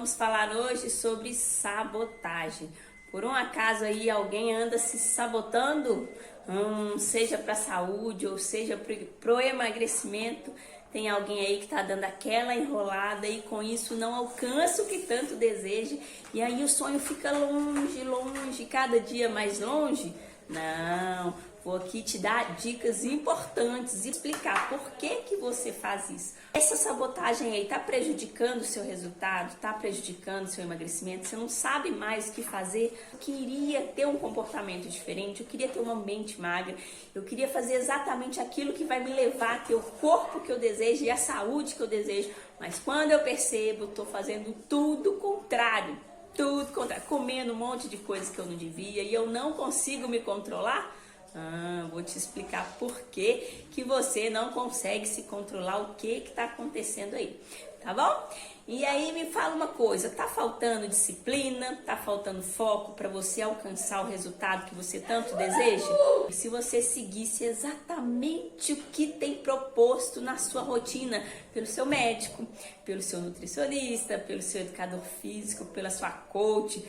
vamos falar hoje sobre sabotagem. Por um acaso aí alguém anda se sabotando, seja para a saúde ou seja para o emagrecimento, tem alguém aí que está dando aquela enrolada e com isso não alcança o que tanto deseja e aí o sonho fica longe, longe, cada dia mais longe? Não, vou aqui te dar dicas importantes e explicar por que você faz isso. Essa sabotagem aí está prejudicando o seu resultado, está prejudicando o seu emagrecimento, você não sabe mais o que fazer. Eu queria ter um comportamento diferente, eu queria ter uma mente magra, eu queria fazer exatamente aquilo que vai me levar a ter o corpo que eu desejo e a saúde que eu desejo, mas quando eu percebo, estou fazendo tudo contrário. Tudo contrário, comendo um monte de coisas que eu não devia e eu não consigo me controlar. Vou te explicar por que você não consegue se controlar, o que está acontecendo aí, tá bom? E aí me fala uma coisa, tá faltando disciplina, tá faltando foco para você alcançar o resultado que você tanto deseja? E se você seguisse exatamente o que tem proposto na sua rotina, pelo seu médico, pelo seu nutricionista, pelo seu educador físico, pela sua coach,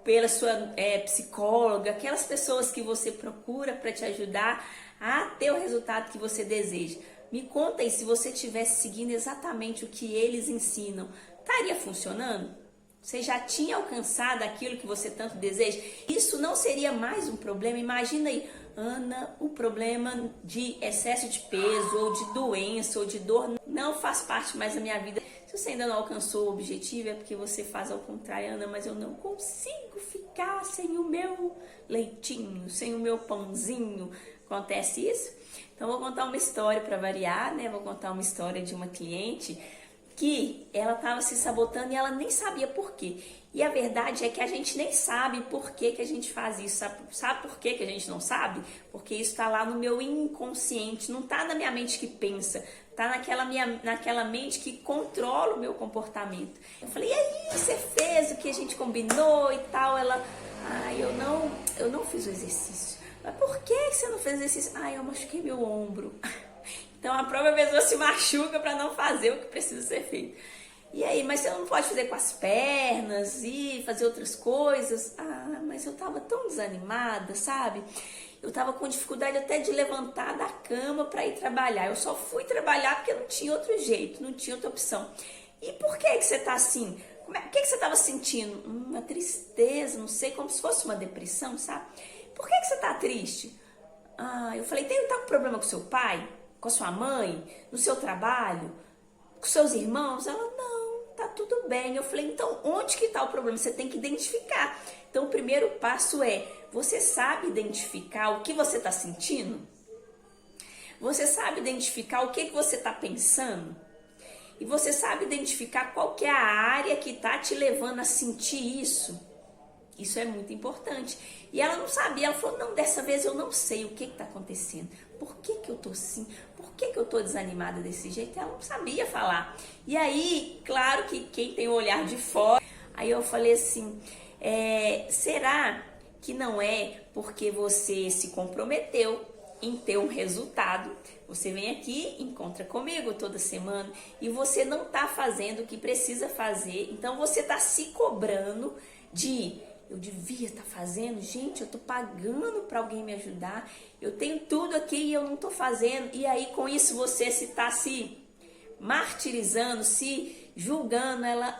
pela sua psicóloga, aquelas pessoas que você procura para te ajudar a ter o resultado que você deseja. Me conta aí, se você estivesse seguindo exatamente o que eles ensinam, estaria funcionando? Você já tinha alcançado aquilo que você tanto deseja? Isso não seria mais um problema? Imagina aí, Ana, o problema de excesso de peso, ou de doença, ou de dor, não faz parte mais da minha vida. Se você ainda não alcançou o objetivo, é porque você faz ao contrário. Ana, mas eu não consigo ficar sem o meu leitinho, sem o meu pãozinho. Acontece isso? Então, vou contar uma história para variar, né? Vou contar uma história de uma cliente que ela estava se sabotando e ela nem sabia por quê. E a verdade é que a gente nem sabe por que a gente faz isso. Sabe por que a gente não sabe? Porque isso está lá no meu inconsciente, não está na minha mente que pensa, está naquela mente que controla o meu comportamento. Eu falei, e aí, você fez o que a gente combinou e tal? Ela, eu não fiz o exercício. Mas por que você não fez o exercício? Eu machuquei meu ombro. Então a própria pessoa se machuca para não fazer o que precisa ser feito. E aí, mas você não pode fazer com as pernas e fazer outras coisas? Mas eu tava tão desanimada, sabe? Eu tava com dificuldade até de levantar da cama para ir trabalhar. Eu só fui trabalhar porque não tinha outro jeito, não tinha outra opção. E por que você tá assim? O que você tava sentindo? Uma tristeza, não sei, como se fosse uma depressão, sabe? Por que você tá triste? Eu falei, tá com problema com seu pai? Com a sua mãe? No seu trabalho? Com seus irmãos? Ela, não, tá tudo bem. Eu falei, então onde que tá o problema? Você tem que identificar. Então o primeiro passo é, você sabe identificar o que você tá sentindo? Você sabe identificar o que você tá pensando? E você sabe identificar qual que é a área que tá te levando a sentir isso? Isso é muito importante. E ela não sabia, ela falou, não, dessa vez eu não sei o que está acontecendo. Por que eu tô assim? Por que eu tô desanimada desse jeito? Ela não sabia falar. E aí, claro que quem tem o olhar de fora, aí eu falei assim, será que não é porque você se comprometeu em ter um resultado? Você vem aqui, encontra comigo toda semana e você não está fazendo o que precisa fazer. Então você está se cobrando de... Eu devia estar fazendo, gente, eu estou pagando para alguém me ajudar, eu tenho tudo aqui e eu não estou fazendo. E aí com isso você está se martirizando, se julgando. Ela,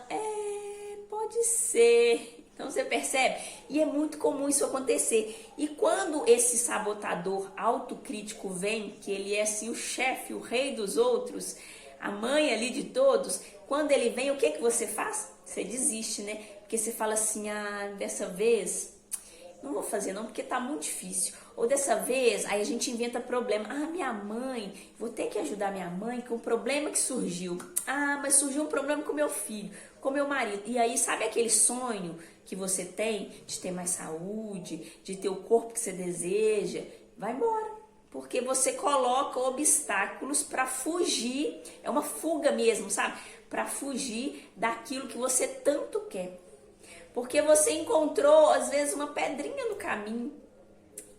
pode ser. Então você percebe? E é muito comum isso acontecer. E quando esse sabotador autocrítico vem, que ele é assim o chefe, o rei dos outros, a mãe ali de todos, quando ele vem, o que você faz? Você desiste, né? Porque você fala assim, dessa vez não vou fazer não, porque tá muito difícil. Ou dessa vez, aí a gente inventa problema. Minha mãe, vou ter que ajudar minha mãe com o problema que surgiu. Mas surgiu um problema com meu filho, com meu marido. E aí, sabe aquele sonho que você tem de ter mais saúde, de ter o corpo que você deseja? Vai embora. Porque você coloca obstáculos para fugir, é uma fuga mesmo, sabe? Para fugir daquilo que você tanto quer. Porque você encontrou, às vezes, uma pedrinha no caminho.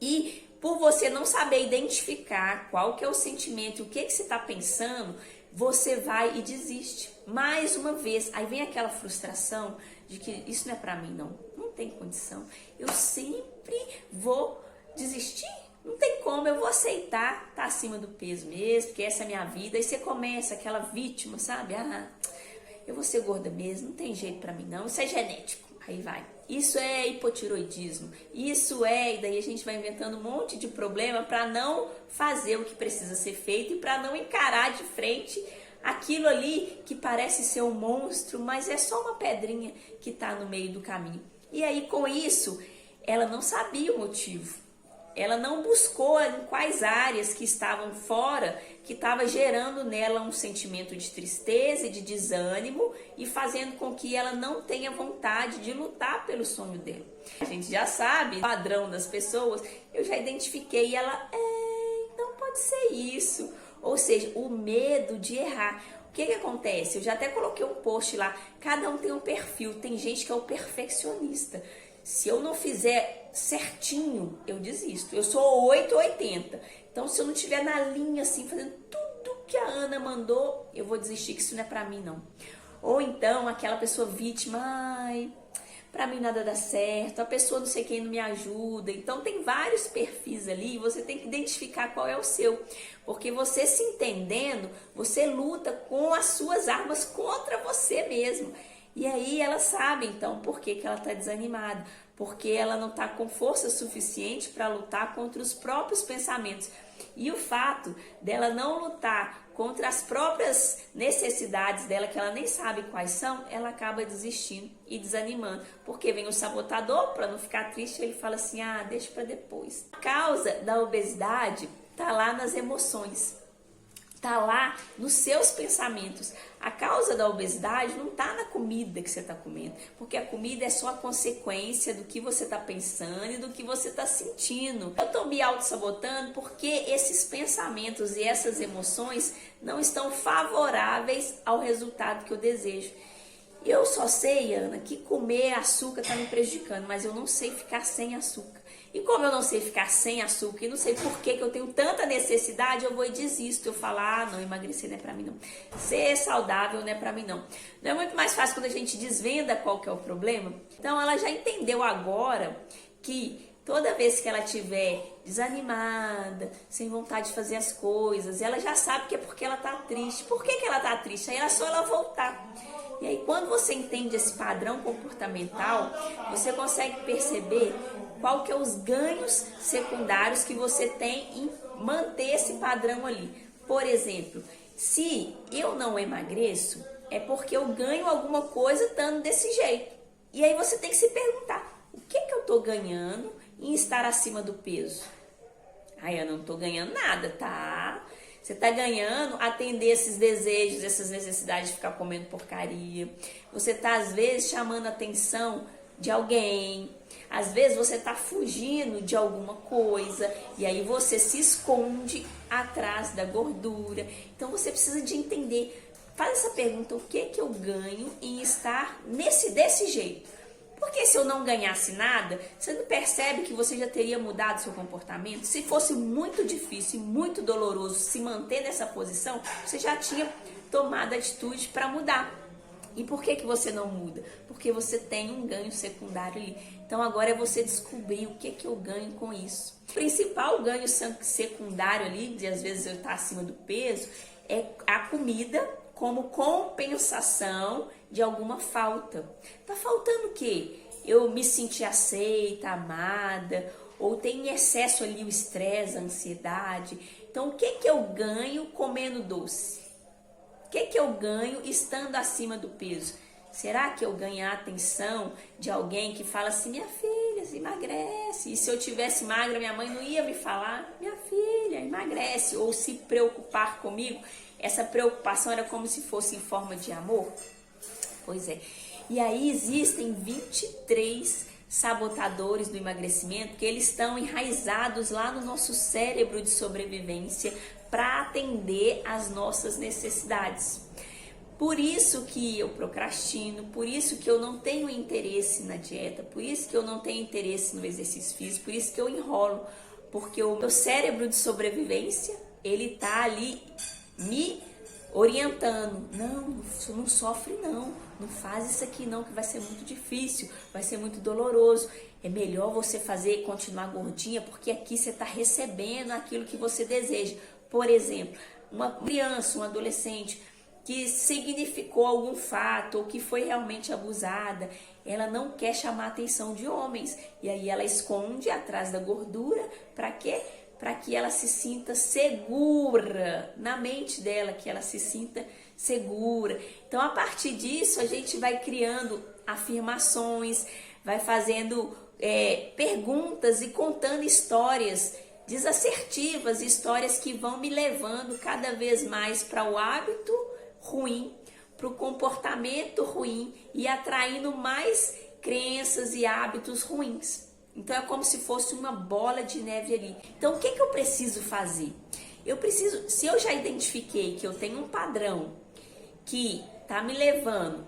E por você não saber identificar qual que é o sentimento, o que você está pensando, você vai e desiste. Mais uma vez, aí vem aquela frustração de que isso não é pra mim, não tem condição. Eu sempre vou desistir. Não tem como, eu vou aceitar, tá acima do peso mesmo, porque essa é a minha vida. Aí você começa aquela vítima, sabe? Ah, eu vou ser gorda mesmo, não tem jeito pra mim não, isso é genético. Aí vai. Isso é hipotiroidismo, isso é, e daí a gente vai inventando um monte de problema para não fazer o que precisa ser feito e para não encarar de frente aquilo ali que parece ser um monstro, mas é só uma pedrinha que está no meio do caminho. E aí com isso, ela não sabia o motivo. Ela não buscou em quais áreas que estavam fora, que estava gerando nela um sentimento de tristeza e de desânimo e fazendo com que ela não tenha vontade de lutar pelo sonho dela. A gente já sabe o padrão das pessoas, eu já identifiquei ela, então pode ser isso. Ou seja, o medo de errar. O que acontece? Eu já até coloquei um post lá, cada um tem um perfil, tem gente que é o perfeccionista. Se eu não fizer certinho, eu desisto. Eu sou 8 ou 80. Então, se eu não estiver na linha, assim, fazendo tudo que a Ana mandou, eu vou desistir, que isso não é pra mim, não. Ou então, aquela pessoa vítima, ai, pra mim nada dá certo, a pessoa não sei quem não me ajuda. Então, tem vários perfis ali, você tem que identificar qual é o seu. Porque você se entendendo, você luta com as suas armas contra você mesmo. E aí ela sabe, então, por que ela está desanimada. Porque ela não está com força suficiente para lutar contra os próprios pensamentos. E o fato dela não lutar contra as próprias necessidades dela, que ela nem sabe quais são, ela acaba desistindo e desanimando. Porque vem o sabotador, para não ficar triste, ele fala assim, ah, deixa para depois. A causa da obesidade está lá nas emoções. Está lá nos seus pensamentos. A causa da obesidade não está na comida que você está comendo, porque a comida é só a consequência do que você está pensando e do que você está sentindo. Eu estou me auto-sabotando porque esses pensamentos e essas emoções não estão favoráveis ao resultado que eu desejo. Eu só sei, Ana, que comer açúcar está me prejudicando, mas eu não sei ficar sem açúcar. E como eu não sei ficar sem açúcar e não sei por que eu tenho tanta necessidade, eu vou e desisto. Eu falo, ah, não, emagrecer não é pra mim não. Ser saudável não é pra mim não. Não é muito mais fácil quando a gente desvenda qual que é o problema? Então ela já entendeu agora que toda vez que ela estiver desanimada, sem vontade de fazer as coisas, ela já sabe que é porque ela tá triste. Por que ela tá triste? Aí é só ela voltar. E aí quando você entende esse padrão comportamental, você consegue perceber qual que é os ganhos secundários que você tem em manter esse padrão ali. Por exemplo, se eu não emagreço, é porque eu ganho alguma coisa estando desse jeito. E aí você tem que se perguntar, o que eu estou ganhando em estar acima do peso? Ai, eu não estou ganhando nada, tá? Você está ganhando atender esses desejos, essas necessidades de ficar comendo porcaria. Você está, às vezes, chamando a atenção de alguém. Às vezes você está fugindo de alguma coisa e aí você se esconde atrás da gordura. Então você precisa de entender. Faz essa pergunta, o que eu ganho em estar desse jeito? Porque se eu não ganhasse nada, você não percebe que você já teria mudado seu comportamento? Se fosse muito difícil e muito doloroso se manter nessa posição, você já tinha tomado atitude para mudar. E por que você não muda? Porque você tem um ganho secundário ali. Então agora é você descobrir o que eu ganho com isso. O principal ganho secundário ali, de às vezes eu estar acima do peso, é a comida como compensação de alguma falta. Tá faltando o quê? Eu me sentir aceita, amada, ou tem em excesso ali o estresse, a ansiedade. Então o que eu ganho comendo doce? O que eu ganho estando acima do peso? Será que eu ganho a atenção de alguém que fala assim, minha filha, se emagrece? E se eu tivesse magra, minha mãe não ia me falar, minha filha, emagrece. Ou se preocupar comigo. Essa preocupação era como se fosse em forma de amor? Pois é. E aí existem 23 sabotadores do emagrecimento que eles estão enraizados lá no nosso cérebro de sobrevivência para atender às nossas necessidades. Por isso que eu procrastino, por isso que eu não tenho interesse na dieta, por isso que eu não tenho interesse no exercício físico, por isso que eu enrolo, porque o meu cérebro de sobrevivência, ele tá ali me orientando, não sofre não faz isso aqui não, que vai ser muito difícil, vai ser muito doloroso, é melhor você continuar gordinha, porque aqui você está recebendo aquilo que você deseja. Por exemplo, uma criança, um adolescente que significou algum fato ou que foi realmente abusada, ela não quer chamar a atenção de homens, e aí ela esconde atrás da gordura, para quê? Para que ela se sinta segura, na mente dela, que ela se sinta segura. Então, a partir disso, a gente vai criando afirmações, vai fazendo perguntas e contando histórias desassertivas, histórias que vão me levando cada vez mais para o hábito ruim, para o comportamento ruim e atraindo mais crenças e hábitos ruins. Então é como se fosse uma bola de neve ali. Então o que eu preciso fazer? Se eu já identifiquei que eu tenho um padrão que está me levando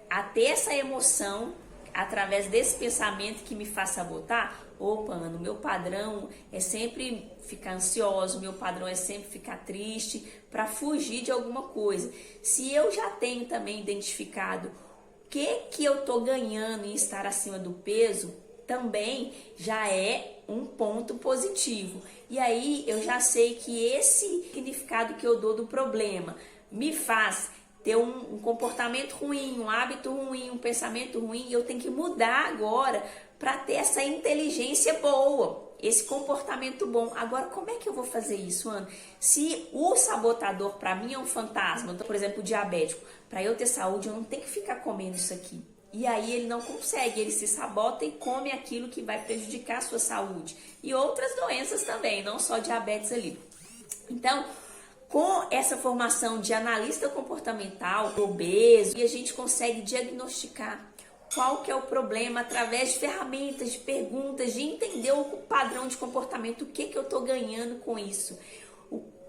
a ter essa emoção através desse pensamento que me faz sabotar, opa, Ana, o meu padrão é sempre ficar ansioso, meu padrão é sempre ficar triste para fugir de alguma coisa. Se eu já tenho também identificado o que eu estou ganhando em estar acima do peso, também já é um ponto positivo. E aí eu já sei que esse significado que eu dou do problema me faz ter um comportamento ruim, um hábito ruim, um pensamento ruim, e eu tenho que mudar agora para ter essa inteligência boa, esse comportamento bom. Agora, como é que eu vou fazer isso, Ana? Se o sabotador para mim é um fantasma, por exemplo, o diabético, para eu ter saúde eu não tenho que ficar comendo isso aqui. E aí ele não consegue, ele se sabota e come aquilo que vai prejudicar a sua saúde. E outras doenças também, não só diabetes ali. Então, com essa formação de analista comportamental, obeso, e a gente consegue diagnosticar qual que é o problema através de ferramentas, de perguntas, de entender o padrão de comportamento, o que eu estou ganhando com isso.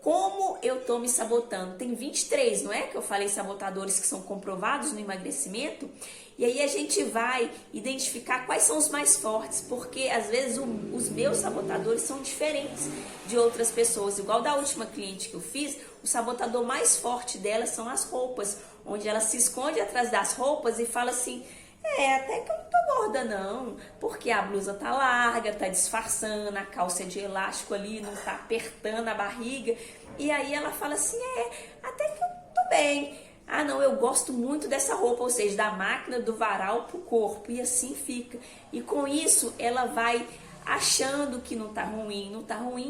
Como eu estou me sabotando? Tem 23, não é? Que eu falei sabotadores que são comprovados no emagrecimento. E aí a gente vai identificar quais são os mais fortes, porque às vezes os meus sabotadores são diferentes de outras pessoas. Igual da última cliente que eu fiz, o sabotador mais forte dela são as roupas, onde ela se esconde atrás das roupas e fala assim: até que eu não tô gorda não, porque a blusa tá larga, tá disfarçando, a calça é de elástico ali, não tá apertando a barriga. E aí ela fala assim: até que eu tô bem. Ah, não, eu gosto muito dessa roupa, ou seja, da máquina do varal pro corpo, e assim fica. E com isso ela vai achando que não tá ruim,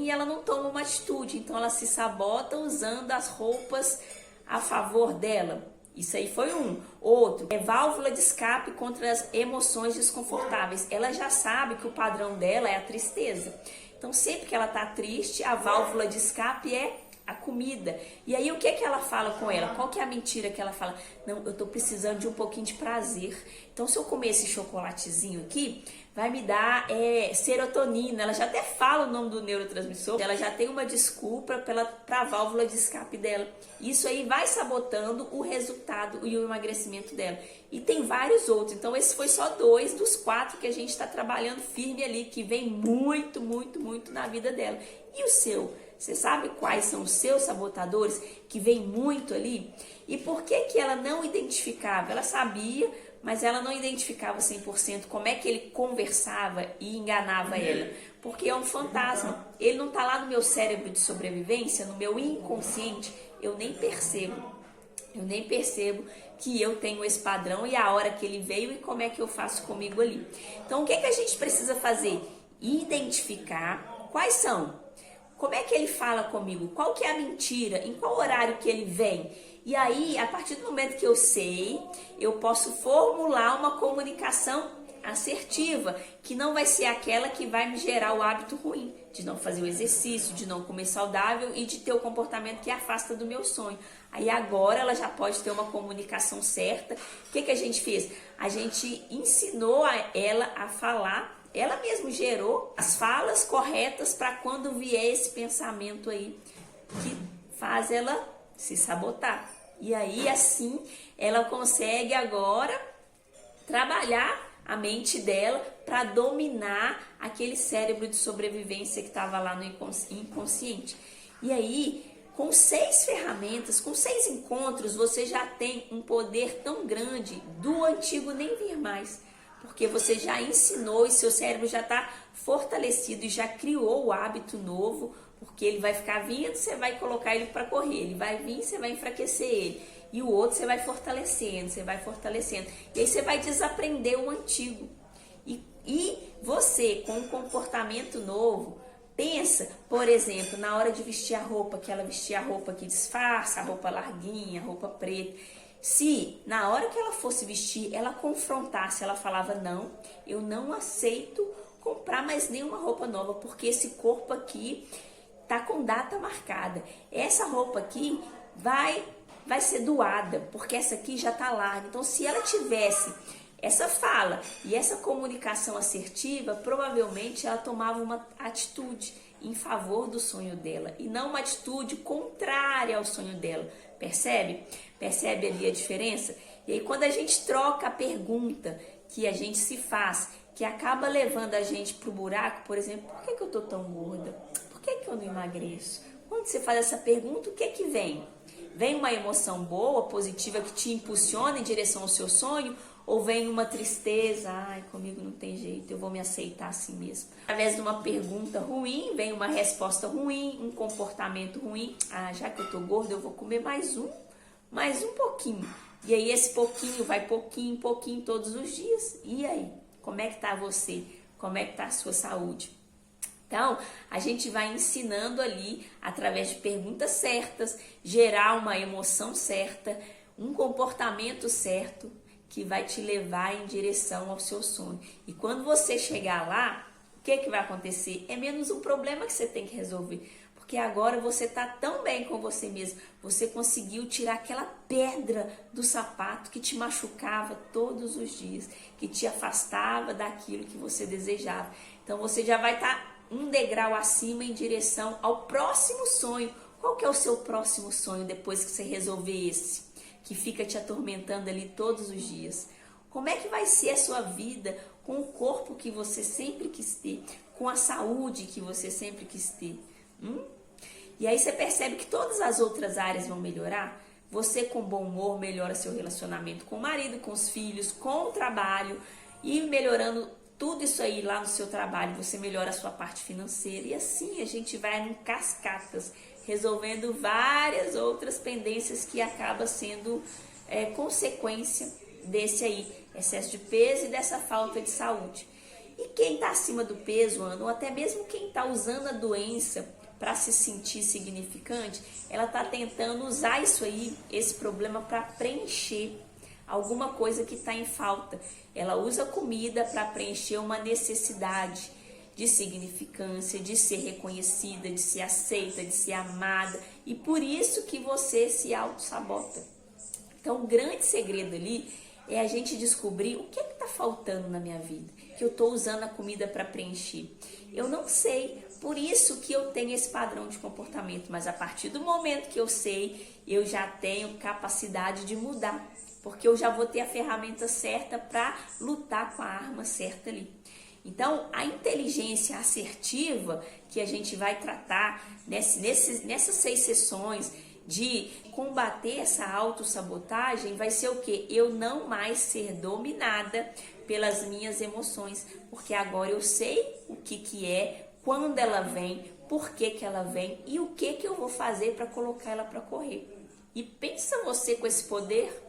e ela não toma uma atitude. Então ela se sabota usando as roupas a favor dela. Isso aí foi um. Outro é válvula de escape contra as emoções desconfortáveis. Ela já sabe que o padrão dela é a tristeza. Então, sempre que ela tá triste, a válvula de escape é a comida. E aí, o que ela fala com ela? Qual que é a mentira que ela fala? Não, eu tô precisando de um pouquinho de prazer. Então, se eu comer esse chocolatezinho aqui, vai me dar serotonina. Ela já até fala o nome do neurotransmissor. Ela já tem uma desculpa para a válvula de escape dela. Isso aí vai sabotando o resultado e o emagrecimento dela. E tem vários outros. Então, esse foi só 2 dos 4 que a gente está trabalhando firme ali, que vem muito, muito, muito na vida dela. E o seu? Você sabe quais são os seus sabotadores que vem muito ali? E por que ela não identificava? Ela sabia, mas ela não identificava 100% como é que ele conversava e enganava ela. Porque é um fantasma. Ele não está lá no meu cérebro de sobrevivência, no meu inconsciente. Eu nem percebo. Que eu tenho esse padrão e a hora que ele veio e como é que eu faço comigo ali. Então, o que a gente precisa fazer? Identificar quais são. Como é que ele fala comigo? Qual que é a mentira? Em qual horário que ele vem? E aí, a partir do momento que eu sei, eu posso formular uma comunicação assertiva, que não vai ser aquela que vai me gerar o hábito ruim, de não fazer o exercício, de não comer saudável e de ter o comportamento que afasta do meu sonho. Aí agora ela já pode ter uma comunicação certa. O que a gente fez? A gente ensinou ela a falar. Ela mesma gerou as falas corretas para quando vier esse pensamento aí que faz ela se sabotar. E aí assim ela consegue agora trabalhar a mente dela para dominar aquele cérebro de sobrevivência que estava lá no inconsciente. E aí, Com 6 ferramentas, com 6 encontros, você já tem um poder tão grande do antigo nem vir mais. Porque você já ensinou e seu cérebro já está fortalecido e já criou o hábito novo, porque ele vai ficar vindo, você vai colocar ele para correr, ele vai vir, você vai enfraquecer ele, e o outro você vai fortalecendo, e aí você vai desaprender o antigo. E você, com um comportamento novo, pensa, por exemplo, na hora de vestir a roupa, que ela vestia a roupa que disfarça, a roupa larguinha, a roupa preta. Se na hora que ela fosse vestir, ela confrontasse, ela falava, não, eu não aceito comprar mais nenhuma roupa nova, porque esse corpo aqui tá com data marcada. Essa roupa aqui vai ser doada, porque essa aqui já tá larga. Então, se ela tivesse essa fala e essa comunicação assertiva, provavelmente ela tomava uma atitude em favor do sonho dela e não uma atitude contrária ao sonho dela. Percebe? Percebe ali a diferença? E aí quando a gente troca a pergunta que a gente se faz, que acaba levando a gente pro buraco, por exemplo, por que eu tô tão gorda? Por que eu não emagreço? Quando você faz essa pergunta, o que vem? Vem uma emoção boa, positiva, que te impulsiona em direção ao seu sonho? Ou vem uma tristeza, ai, comigo não tem jeito, eu vou me aceitar assim mesmo. Através de uma pergunta ruim, vem uma resposta ruim, um comportamento ruim. Ah, já que eu tô gorda, eu vou comer mais um pouquinho. E aí esse pouquinho vai pouquinho todos os dias. E aí, como é que tá você? Como é que tá a sua saúde? Então, a gente vai ensinando ali, através de perguntas certas, gerar uma emoção certa, um comportamento certo, que vai te levar em direção ao seu sonho. E quando você chegar lá, o que vai acontecer? É menos um problema que você tem que resolver. Porque agora você está tão bem com você mesmo. Você conseguiu tirar aquela pedra do sapato que te machucava todos os dias. Que te afastava daquilo que você desejava. Então você já vai estar um degrau acima em direção ao próximo sonho. Qual que é o seu próximo sonho depois que você resolver esse? Que fica te atormentando ali todos os dias. Como é que vai ser a sua vida com o corpo que você sempre quis ter, com a saúde que você sempre quis ter? E aí você percebe que todas as outras áreas vão melhorar. Você com bom humor melhora seu relacionamento com o marido, com os filhos, com o trabalho, e melhorando tudo isso aí lá no seu trabalho, você melhora a sua parte financeira, e assim a gente vai em cascatas, resolvendo várias outras pendências que acaba sendo consequência desse aí, excesso de peso e dessa falta de saúde. E quem está acima do peso, ou até mesmo quem está usando a doença para se sentir significante, ela está tentando usar isso aí, esse problema, para preencher alguma coisa que está em falta. Ela usa comida para preencher uma necessidade de significância, de ser reconhecida, de ser aceita, de ser amada, e por isso que você se auto-sabota. Então o grande segredo ali é a gente descobrir o que está faltando na minha vida, que eu estou usando a comida para preencher. Eu não sei, por isso que eu tenho esse padrão de comportamento, mas a partir do momento que eu sei, eu já tenho capacidade de mudar, porque eu já vou ter a ferramenta certa para lutar com a arma certa ali. Então, a inteligência assertiva que a gente vai tratar nessas 6 sessões de combater essa autossabotagem vai ser o quê? Eu não mais ser dominada pelas minhas emoções, porque agora eu sei o que é, quando ela vem, por que ela vem e o que eu vou fazer para colocar ela para correr. E pensa você com esse poder,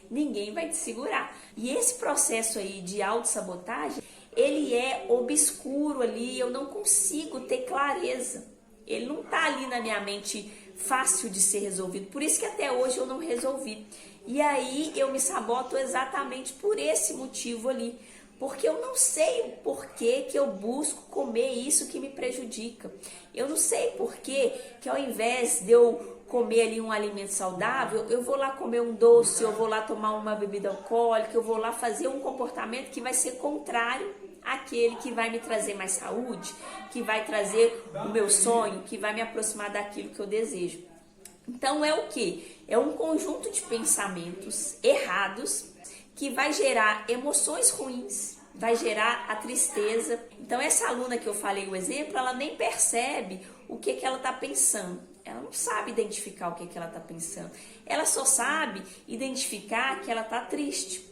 ninguém vai te segurar. E esse processo aí de autossabotagem, ele é obscuro ali, eu não consigo ter clareza. Ele não tá ali na minha mente fácil de ser resolvido. Por isso que até hoje eu não resolvi. E aí eu me saboto exatamente por esse motivo ali. Porque eu não sei o porquê que eu busco comer isso que me prejudica. Eu não sei porquê que ao invés de eu comer ali um alimento saudável, eu vou lá comer um doce, eu vou lá tomar uma bebida alcoólica, eu vou lá fazer um comportamento que vai ser contrário àquele que vai me trazer mais saúde, que vai trazer o meu sonho, que vai me aproximar daquilo que eu desejo. Então é o quê? É um conjunto de pensamentos errados que vai gerar emoções ruins, vai gerar a tristeza. Então essa aluna que eu falei o exemplo, ela nem percebe o que ela está pensando. ela não sabe identificar o que, que ela está pensando. Ela só sabe identificar que ela está triste.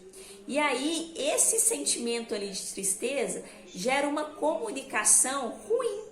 E aí, esse sentimento ali de tristeza gera uma comunicação ruim.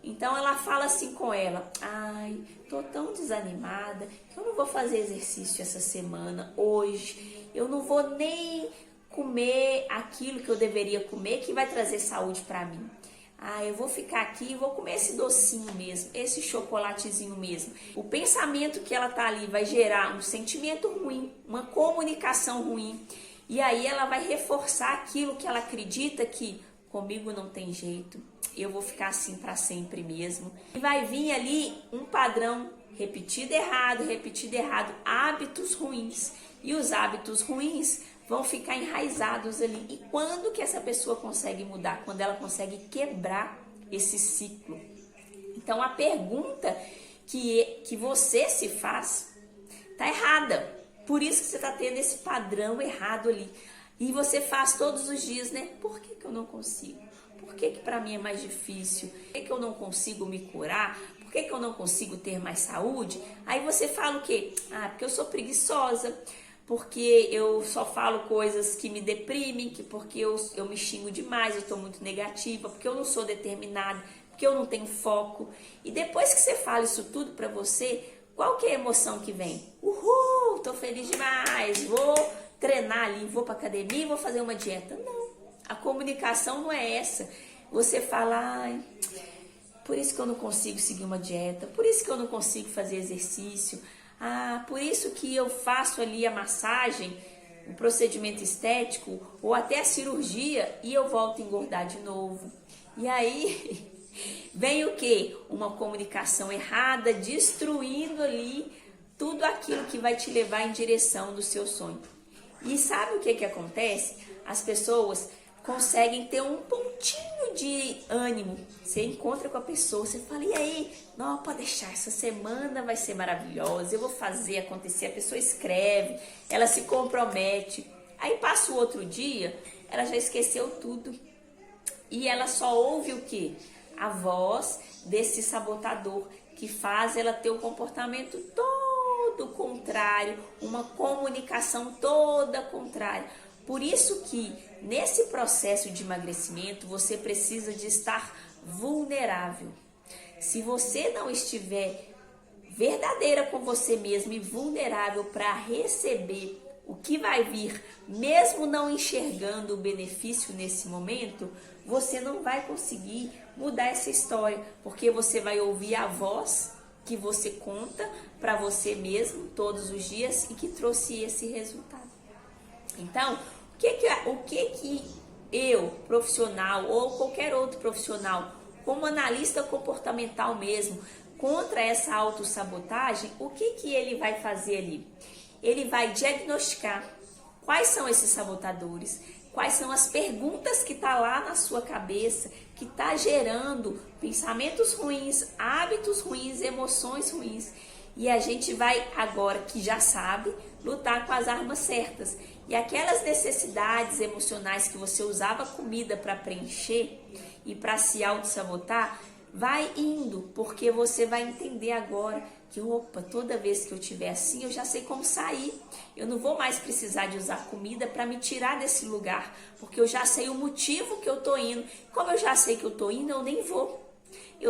Então, ela fala assim com ela: ai, tô tão desanimada que eu não vou fazer exercício essa semana, hoje. Eu não vou nem comer aquilo que eu deveria comer, que vai trazer saúde para mim. Ah, eu vou ficar aqui e vou comer esse docinho mesmo, esse chocolatezinho mesmo. O pensamento que ela tá ali vai gerar um sentimento ruim, uma comunicação ruim. E aí ela vai reforçar aquilo que ela acredita que comigo não tem jeito, eu vou ficar assim para sempre mesmo. E vai vir ali um padrão repetido errado, hábitos ruins. E os hábitos ruins vão ficar enraizados ali. E quando que essa pessoa consegue mudar? Quando ela consegue quebrar esse ciclo. Então a pergunta que você se faz tá errada. Por isso que você está tendo esse padrão errado ali. E você faz todos os dias, né? Por que eu não consigo? Por que para mim é mais difícil? Por que eu não consigo me curar? Por que eu não consigo ter mais saúde? Aí você fala o quê? Ah, porque eu sou preguiçosa, porque eu só falo coisas que me deprimem, porque eu me xingo demais, eu estou muito negativa, porque eu não sou determinada, porque eu não tenho foco. E depois que você fala isso tudo para você, qual que é a emoção que vem? Uhul, tô feliz demais, vou treinar ali, vou pra academia, vou fazer uma dieta. Não, a comunicação não é essa. Você fala: ai, por isso que eu não consigo seguir uma dieta, por isso que eu não consigo fazer exercício, ah, por isso que eu faço ali a massagem, o procedimento estético ou até a cirurgia e eu volto a engordar de novo. E aí vem o quê? Uma comunicação errada, destruindo ali tudo aquilo que vai te levar em direção do seu sonho. E sabe o que acontece? As pessoas conseguem ter um pontinho de ânimo. Você encontra com a pessoa, você fala: e aí? Não, pode deixar, essa semana vai ser maravilhosa, eu vou fazer acontecer. A pessoa escreve, ela se compromete. Aí passa o outro dia, ela já esqueceu tudo. E ela só ouve o quê? A voz desse sabotador que faz ela ter um comportamento todo contrário, uma comunicação toda contrária. Por isso que nesse processo de emagrecimento você precisa de estar vulnerável. Se você não estiver verdadeira com você mesmo e vulnerável para receber o que vai vir, mesmo não enxergando o benefício nesse momento, você não vai conseguir mudar essa história, porque você vai ouvir a voz que você conta para você mesmo todos os dias e que trouxe esse resultado. Então, o que eu, profissional ou qualquer outro profissional, como analista comportamental mesmo, contra essa autossabotagem, o que ele vai fazer ali? Ele vai diagnosticar quais são esses sabotadores, quais são as perguntas que tá lá na sua cabeça, que tá gerando pensamentos ruins, hábitos ruins, emoções ruins. E a gente vai, agora que já sabe, lutar com as armas certas. E aquelas necessidades emocionais que você usava comida para preencher e para se auto-sabotar, vai indo, porque você vai entender agora que, opa, toda vez que eu tiver assim, eu já sei como sair. Eu não vou mais precisar de usar comida para me tirar desse lugar, porque eu já sei o motivo que eu tô indo. Como eu já sei que eu tô indo, eu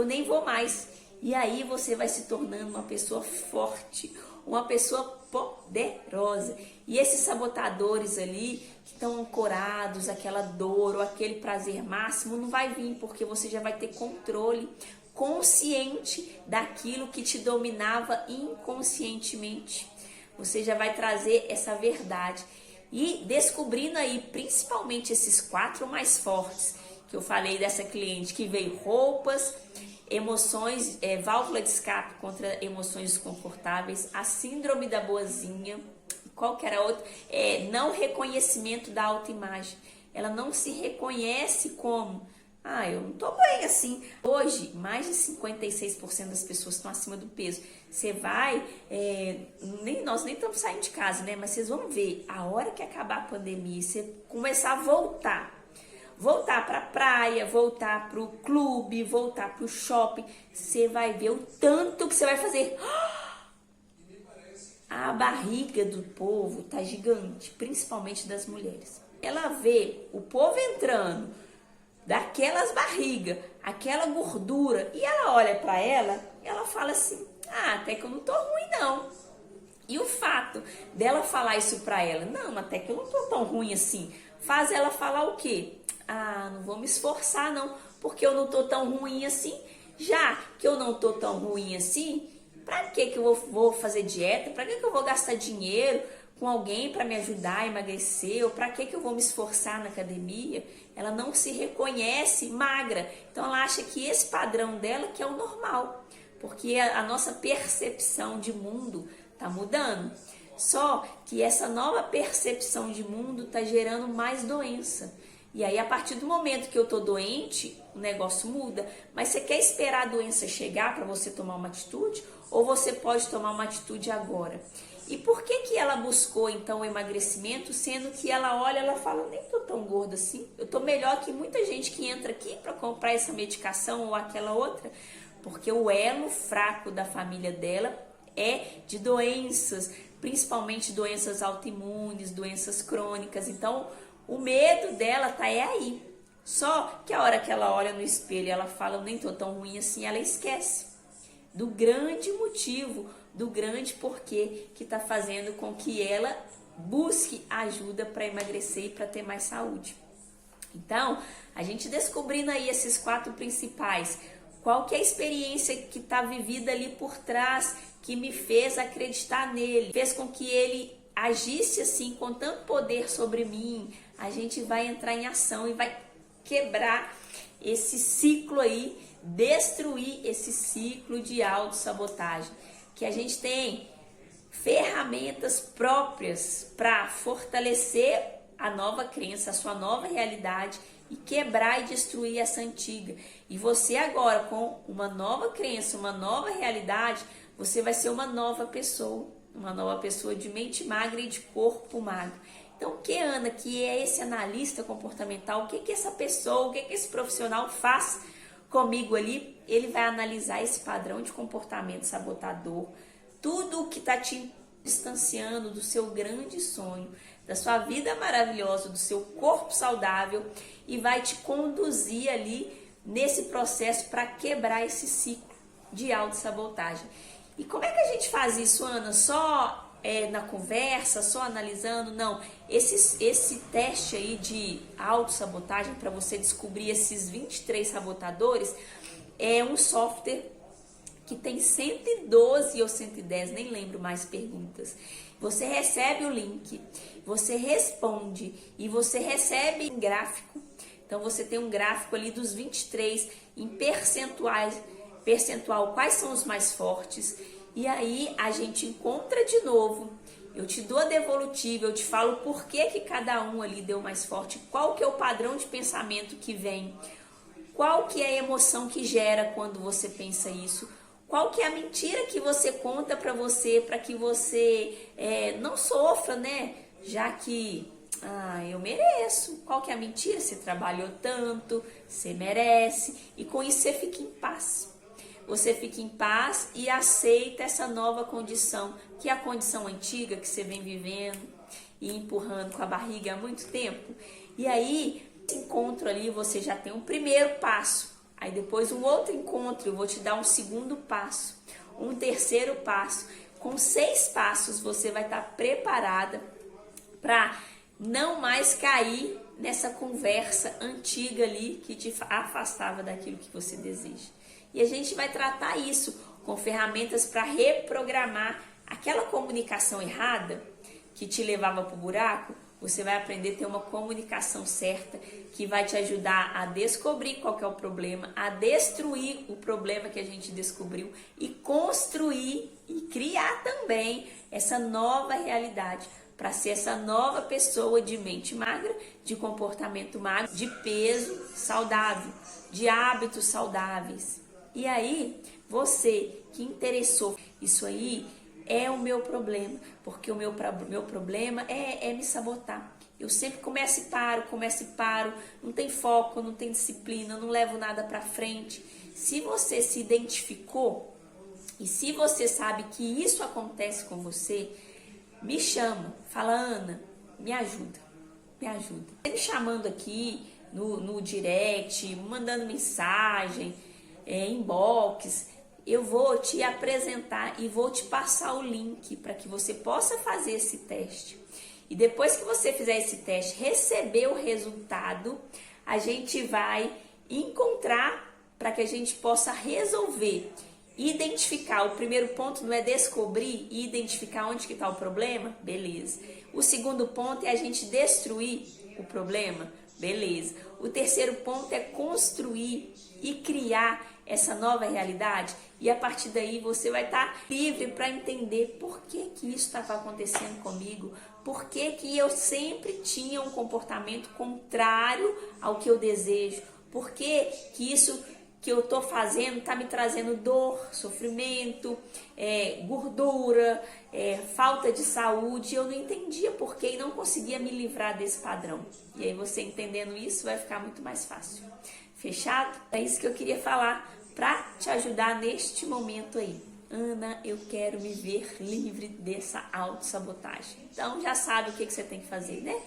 nem vou mais. E aí você vai se tornando uma pessoa forte, uma pessoa poderosa. E esses sabotadores ali que estão ancorados, aquela dor ou aquele prazer máximo, não vai vir, porque você já vai ter controle consciente daquilo que te dominava inconscientemente. Você já vai trazer essa verdade e descobrindo aí principalmente esses 4 mais fortes que eu falei dessa cliente que veio: roupas, emoções, válvula de escape contra emoções desconfortáveis, a síndrome da boazinha, qual que era outra? Não reconhecimento da autoimagem. Ela não se reconhece como: ah, eu não tô bem assim. Hoje, mais de 56% das pessoas estão acima do peso. Você vai, nós nem estamos saindo de casa, né? Mas vocês vão ver, a hora que acabar a pandemia, você começar a voltar voltar para a praia, voltar para o clube, voltar para o shopping, você vai ver o tanto que você vai fazer. A barriga do povo tá gigante, principalmente das mulheres. Ela vê o povo entrando, daquelas barrigas, aquela gordura, e ela olha para ela, e ela fala assim: ah, até que eu não tô ruim não. E o fato dela falar isso para ela, não, até que eu não tô tão ruim assim, faz ela falar o quê? Ah, não vou me esforçar não, porque eu não tô tão ruim assim. Já que eu não tô tão ruim assim, pra que eu vou fazer dieta? Pra que eu vou gastar dinheiro com alguém para me ajudar a emagrecer? Ou pra que eu vou me esforçar na academia? Ela não se reconhece magra. Então ela acha que esse padrão dela que é o normal. Porque a nossa percepção de mundo tá mudando. Só que essa nova percepção de mundo tá gerando mais doença. E aí, a partir do momento que eu tô doente, o negócio muda. Mas você quer esperar a doença chegar para você tomar uma atitude? Ou você pode tomar uma atitude agora? E por que ela buscou, então, o emagrecimento, sendo que ela olha, ela fala, nem tô tão gorda assim. Eu tô melhor que muita gente que entra aqui para comprar essa medicação ou aquela outra. Porque o elo fraco da família dela é de doenças, principalmente doenças autoimunes, doenças crônicas. Então, o medo dela tá aí. Só que a hora que ela olha no espelho e ela fala, eu nem tô tão ruim assim, ela esquece do grande motivo, do grande porquê que tá fazendo com que ela busque ajuda para emagrecer e para ter mais saúde. Então, a gente descobrindo aí esses 4 principais, qual que é a experiência que tá vivida ali por trás, que me fez acreditar nele, fez com que ele agisse assim com tanto poder sobre mim, a gente vai entrar em ação e vai quebrar esse ciclo aí, destruir esse ciclo de autossabotagem, que a gente tem ferramentas próprias para fortalecer a nova crença, a sua nova realidade e quebrar e destruir essa antiga. E você agora, com uma nova crença, uma nova realidade, você vai ser uma nova pessoa de mente magra e de corpo magro. Então, o que, Ana, que é esse analista comportamental, o que essa pessoa, o que esse profissional faz comigo ali? Ele vai analisar esse padrão de comportamento sabotador, tudo o que está te distanciando do seu grande sonho, da sua vida maravilhosa, do seu corpo saudável, e vai te conduzir ali nesse processo para quebrar esse ciclo de autossabotagem. E como é que a gente faz isso, Ana? Só na conversa, só analisando? Não, esse teste aí de autossabotagem para você descobrir esses 23 sabotadores é um software que tem 112 ou 110, nem lembro mais, perguntas. Você recebe o link, você responde e você recebe um gráfico. Então você tem um gráfico ali dos 23 em percentual, quais são os mais fortes. E aí a gente encontra de novo, eu te dou a devolutiva, eu te falo por que cada um ali deu mais forte, qual que é o padrão de pensamento que vem, qual que é a emoção que gera quando você pensa isso, qual que é a mentira que você conta para que você não sofra, né? Já que eu mereço. Qual que é a mentira? Você trabalhou tanto, você merece, e com isso você fica em paz. Você fica em paz e aceita essa nova condição, que é a condição antiga que você vem vivendo e empurrando com a barriga há muito tempo. E aí, esse encontro ali, você já tem um primeiro passo. Aí depois um outro encontro, eu vou te dar um segundo passo, um terceiro passo. Com 6 passos você vai estar preparada para não mais cair nessa conversa antiga ali que te afastava daquilo que você deseja. E a gente vai tratar isso com ferramentas para reprogramar aquela comunicação errada que te levava para o buraco. Você vai aprender a ter uma comunicação certa que vai te ajudar a descobrir qual que é o problema, a destruir o problema que a gente descobriu e construir e criar também essa nova realidade para ser essa nova pessoa de mente magra, de comportamento magro, de peso saudável, de hábitos saudáveis. E aí, você que interessou, isso aí é o meu problema, porque o meu problema é me sabotar. Eu sempre começo e paro, não tem foco, não tem disciplina, não levo nada para frente. Se você se identificou e se você sabe que isso acontece com você, me chama, fala: Ana, me ajuda, me ajuda. Me chamando aqui no direct, mandando mensagem, inbox, eu vou te apresentar e vou te passar o link para que você possa fazer esse teste. E depois que você fizer esse teste, receber o resultado, a gente vai encontrar para que a gente possa resolver. Identificar, o primeiro ponto não é descobrir e identificar onde que está o problema? Beleza. O segundo ponto é a gente destruir o problema? Beleza. O terceiro ponto é construir e criar essa nova realidade, e a partir daí você vai estar livre para entender por que que isso estava acontecendo comigo, por que que eu sempre tinha um comportamento contrário ao que eu desejo, por que que isso que eu estou fazendo está me trazendo dor, sofrimento, gordura, falta de saúde. Eu não entendia por quê e não conseguia me livrar desse padrão. E aí você entendendo isso vai ficar muito mais fácil. Fechado? É isso que eu queria falar para te ajudar neste momento aí. Ana, eu quero me ver livre dessa autossabotagem. Então já sabe o que você tem que fazer, né?